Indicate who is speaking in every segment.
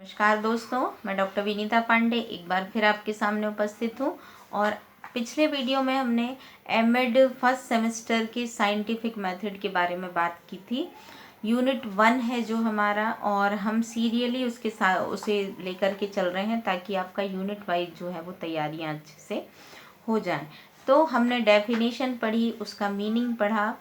Speaker 1: नमस्कार दोस्तों, मैं डॉक्टर विनीता पांडे एक बार फिर आपके सामने उपस्थित हूँ। और पिछले वीडियो में हमने एमएड फर्स्ट सेमेस्टर के साइंटिफिक मेथड के बारे में बात की थी। यूनिट 1 है जो हमारा, और हम सीरियली उसके साथ उसे लेकर के चल रहे हैं ताकि आपका यूनिट वाइज जो है वो तैयारियाँ अच्छे से हो जाएं। तो हमने डेफिनेशन पढ़ी, उसका मीनिंग पढ़ा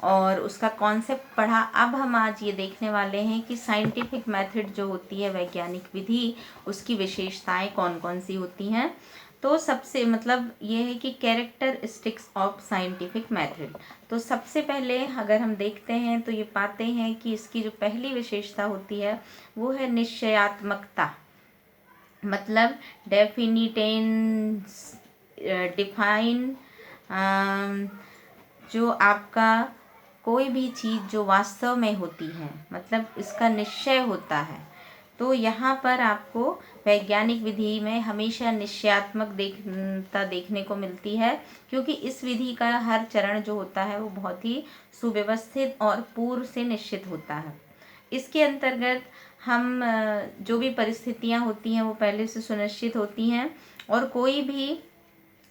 Speaker 1: और उसका कॉन्सेप्ट पढ़ा। अब हम आज ये देखने वाले हैं कि साइंटिफिक मेथड जो होती है, वैज्ञानिक विधि, उसकी विशेषताएं कौन कौन सी होती हैं। तो सबसे ये है कि कैरेक्टरिस्टिक्स ऑफ साइंटिफिक मेथड। तो सबसे पहले अगर हम देखते हैं तो ये पाते हैं कि इसकी जो पहली विशेषता होती है वो है निश्चयात्मकता। मतलब डेफिनिटेंस डिफाइन, जो आपका कोई भी चीज़ जो वास्तव में होती है, मतलब इसका निश्चय होता है। तो यहाँ पर आपको वैज्ञानिक विधि में हमेशा निश्चयात्मकता देखने को मिलती है, क्योंकि इस विधि का हर चरण जो होता है वो बहुत ही सुव्यवस्थित और पूर्व से निश्चित होता है। इसके अंतर्गत हम जो भी परिस्थितियाँ होती हैं वो पहले से सुनिश्चित होती हैं, और कोई भी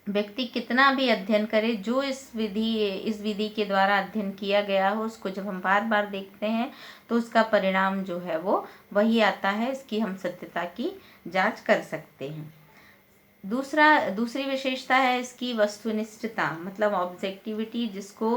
Speaker 1: व्यक्ति कितना भी अध्ययन करे, जो इस विधि के द्वारा अध्ययन किया गया हो, उसको जब हम बार बार देखते हैं तो उसका परिणाम जो है वो वही आता है। इसकी हम सत्यता की जांच कर सकते हैं। दूसरी विशेषता है इसकी वस्तुनिष्ठता, मतलब ऑब्जेक्टिविटी, जिसको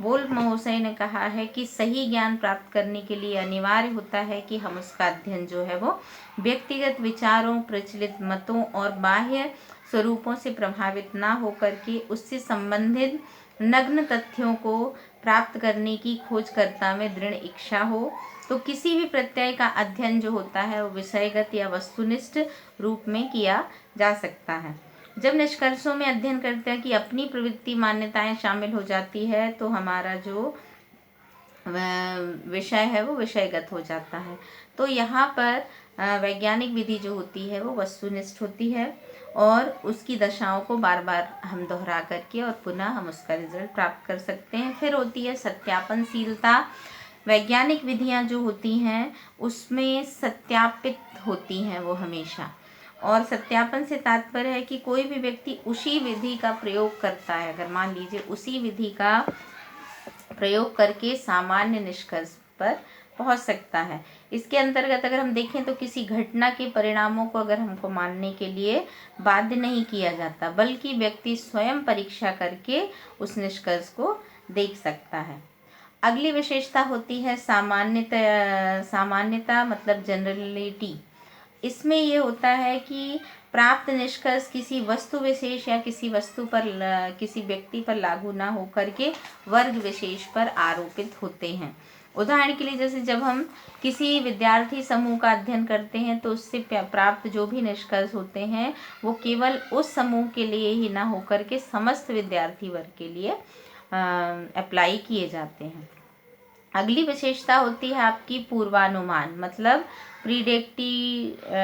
Speaker 1: वोल्फ महोदय ने कहा है कि सही ज्ञान प्राप्त करने के लिए अनिवार्य होता है कि हम उसका अध्ययन जो है वो व्यक्तिगत विचारों, प्रचलित मतों और बाह्य स्वरूपों से प्रभावित ना होकर के उससे संबंधित नग्न तथ्यों को प्राप्त करने की खोजकर्ता में दृढ़ इच्छा हो। तो किसी भी प्रत्यय का अध्ययन जो होता है वो विषयगत या वस्तुनिष्ठ रूप में किया जा सकता है। जब निष्कर्षों में अध्ययन करते हैं कि अपनी प्रवृत्ति मान्यताएं शामिल हो जाती है तो हमारा जो विषय है वो विषयगत हो जाता है। तो यहाँ पर वैज्ञानिक विधि जो होती है वो वस्तुनिष्ठ होती है, और उसकी दशाओं को बार बार हम दोहरा करके और पुनः हम उसका रिजल्ट प्राप्त कर सकते हैं। फिर होती है सत्यापनशीलता। वैज्ञानिक विधियाँ जो होती हैं उसमें सत्यापित होती हैं वो हमेशा, और सत्यापन से तात्पर्य है कि कोई भी व्यक्ति उसी विधि का प्रयोग करता है, अगर मान लीजिए उसी विधि का प्रयोग करके सामान्य निष्कर्ष पर पहुंच सकता है। इसके अंतर्गत अगर हम देखें तो किसी घटना के परिणामों को अगर हमको मानने के लिए बाध्य नहीं किया जाता, बल्कि व्यक्ति स्वयं परीक्षा करके उस निष्कर्ष को देख सकता है। अगली विशेषता होती है सामान्यता, मतलब जनरलिटी। इसमें ये होता है कि प्राप्त निष्कर्ष किसी वस्तु विशेष या किसी किसी व्यक्ति पर लागू ना हो करके वर्ग विशेष पर आरोपित होते हैं। उदाहरण के लिए, जैसे जब हम किसी विद्यार्थी समूह का अध्ययन करते हैं तो उससे प्राप्त जो भी निष्कर्ष होते हैं वो केवल उस समूह के लिए ही ना हो करके समस्त विद्यार्थी वर्ग के लिए अप्लाई किए जाते हैं। अगली विशेषता होती है आपकी पूर्वानुमान, मतलब प्रीडिक्टेबिलिटी।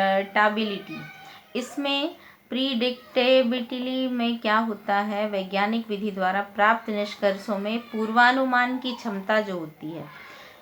Speaker 1: इसमें प्रीडिक्टेबिलिटी में क्या होता है, वैज्ञानिक विधि द्वारा प्राप्त निष्कर्षों में पूर्वानुमान की क्षमता जो होती है,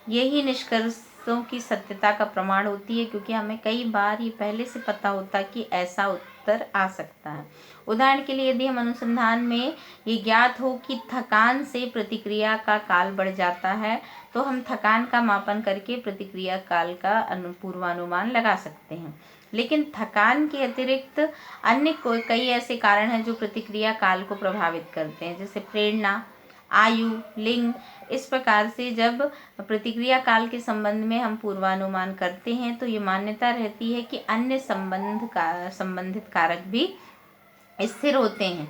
Speaker 1: यही निष्कर्षों की सत्यता का प्रमाण होती है, क्योंकि हमें कई बार ये पहले से पता होता है कि ऐसा उत्तर आ सकता है। उदाहरण के लिए, यदि हम अनुसंधान में ये ज्ञात हो कि थकान से प्रतिक्रिया का काल बढ़ जाता है, तो हम थकान का मापन करके प्रतिक्रिया काल का पूर्वानुमान लगा सकते हैं। लेकिन थकान के अतिरिक्त अन्य कई ऐसे कारण हैं जो प्रतिक्रिया काल को प्रभावित करते हैं, जैसे प्रेरणा, आयु, लिंग। इस प्रकार से जब प्रतिक्रिया काल के संबंध में हम पूर्वानुमान करते हैं तो ये मान्यता रहती है कि अन्य संबंधित कारक भी स्थिर होते हैं।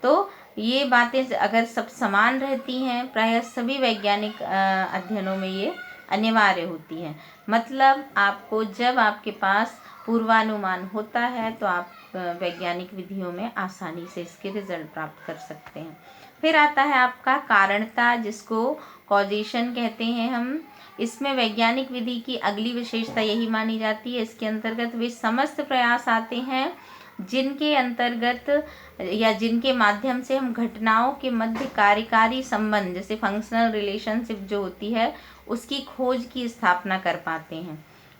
Speaker 1: तो ये बातें अगर सब समान रहती हैं, प्रायः सभी वैज्ञानिक अध्ययनों में ये अनिवार्य होती है। मतलब आपको जब आपके पास पूर्वानुमान होता है तो आप वैज्ञानिक विधियों में आसानी से इसके रिजल्ट प्राप्त कर सकते हैं। फिर आता है आपका कारणता, जिसको कॉजेशन कहते हैं हम। इसमें वैज्ञानिक विधि की अगली विशेषता यही मानी जाती है, इसके अंतर्गत वे समस्त प्रयास आते हैं जिनके अंतर्गत या जिनके माध्यम से हम घटनाओं के मध्य कार्यकारी संबंध, जैसे फंक्शनल रिलेशनशिप जो होती है, उसकी खोज की स्थापना कर पाते हैं।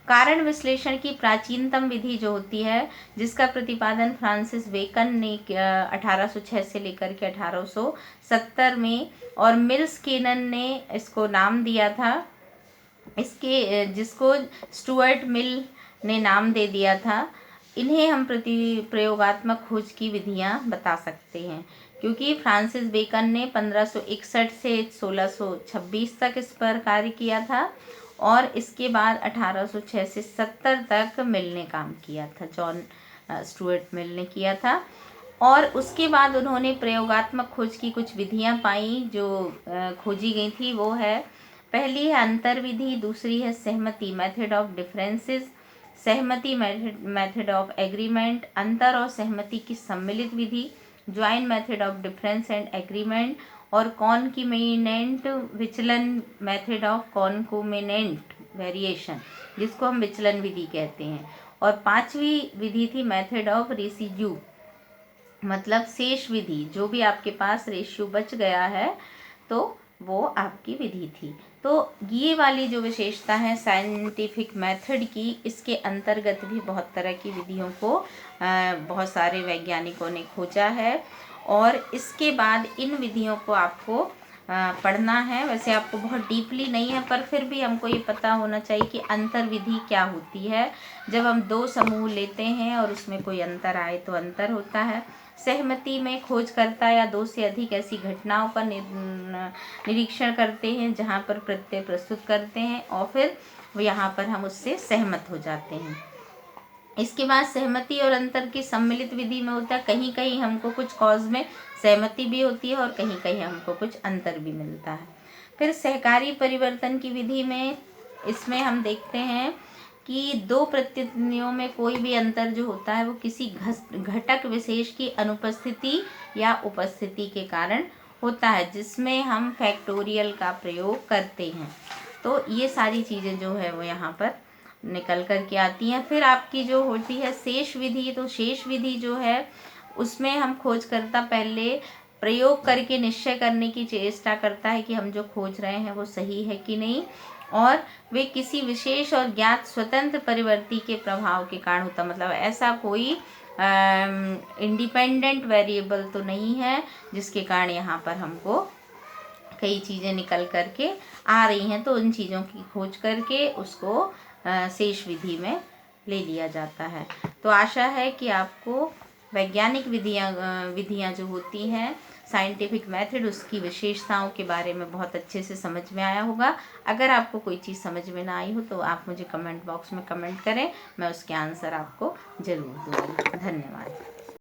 Speaker 1: कारण विश्लेषण की प्राचीनतम विधि जो होती है, जिसका प्रतिपादन फ्रांसिस बेकन ने 1806 से लेकर के 1870 में, और मिल्स केनन ने इसको नाम दिया था, जिसको स्टुअर्ट मिल ने नाम दे दिया था। इन्हें हम प्रयोगात्मक खोज की विधियां बता सकते हैं, क्योंकि फ्रांसिस बेकन ने 1561 से 1626 तक इस पर कार्य किया था, और इसके बाद 1806 से 70 तक मिल ने काम किया था, जॉन स्टुअर्ट मिल ने किया था। और उसके बाद उन्होंने प्रयोगात्मक खोज की कुछ विधियां पाई जो खोजी गई थी। वो है, पहली है अंतर विधि, दूसरी है सहमति मेथड ऑफ डिफरेंसेस, सहमति मेथड ऑफ एग्रीमेंट, अंतर और सहमति की सम्मिलित विधि, join method of difference and agreement, और कॉनकैटिनेंट विचलन मेथड ऑफ कॉनकैटिनेंट वेरिएशन, जिसको हम विचलन विधि कहते हैं। और पांचवी विधि थी मेथड ऑफ रेसिड्यू, मतलब शेष विधि, जो भी आपके पास रेशियो बच गया है तो वो आपकी विधि थी। तो ये वाली जो विशेषता है साइंटिफिक मेथड की, इसके अंतर्गत भी बहुत तरह की विधियों को बहुत सारे वैज्ञानिकों ने खोजा है, और इसके बाद इन विधियों को आपको पढ़ना है। वैसे आपको बहुत डीपली नहीं है, पर फिर भी हमको ये पता होना चाहिए कि अंतर विधि क्या होती है। जब हम दो समूह लेते हैं और उसमें कोई अंतर आए तो अंतर होता है। सहमति में खोजकर्ता या दो से अधिक ऐसी घटनाओं का निरीक्षण करते हैं जहाँ पर प्रत्यय प्रस्तुत करते हैं, और फिर यहाँ पर हम उससे सहमत हो जाते हैं। इसके बाद सहमति और अंतर की सम्मिलित विधि में होता है, कहीं कहीं हमको कुछ कॉज में सहमति भी होती है और कहीं कहीं हमको कुछ अंतर भी मिलता है। फिर सहकारी परिवर्तन की विधि में, इसमें हम देखते हैं कि दो प्रत्ययों में कोई भी अंतर जो होता है वो किसी घटक विशेष की अनुपस्थिति या उपस्थिति के कारण होता है, जिसमें हम फैक्टोरियल का प्रयोग करते हैं। तो ये सारी चीज़ें जो है वो यहाँ पर निकल कर के आती हैं। फिर आपकी जो होती है शेष विधि, तो शेष विधि जो है उसमें हम खोजकर्ता पहले प्रयोग करके निश्चय करने की चेष्टा करता है कि हम जो खोज रहे हैं वो सही है कि नहीं, और वे किसी विशेष और ज्ञात स्वतंत्र परिवर्ती के प्रभाव के कारण होता, मतलब ऐसा कोई इंडिपेंडेंट वेरिएबल तो नहीं है जिसके कारण यहाँ पर हमको कई चीज़ें निकल करके आ रही हैं, तो उन चीज़ों की खोज करके उसको शेष विधि में ले लिया जाता है। तो आशा है कि आपको वैज्ञानिक विधियाँ जो होती हैं, साइंटिफिक मेथड, उसकी विशेषताओं के बारे में बहुत अच्छे से समझ में आया होगा। अगर आपको कोई चीज़ समझ में ना आई हो तो आप मुझे कमेंट बॉक्स में कमेंट करें, मैं उसके आंसर आपको ज़रूर दूँगी। धन्यवाद।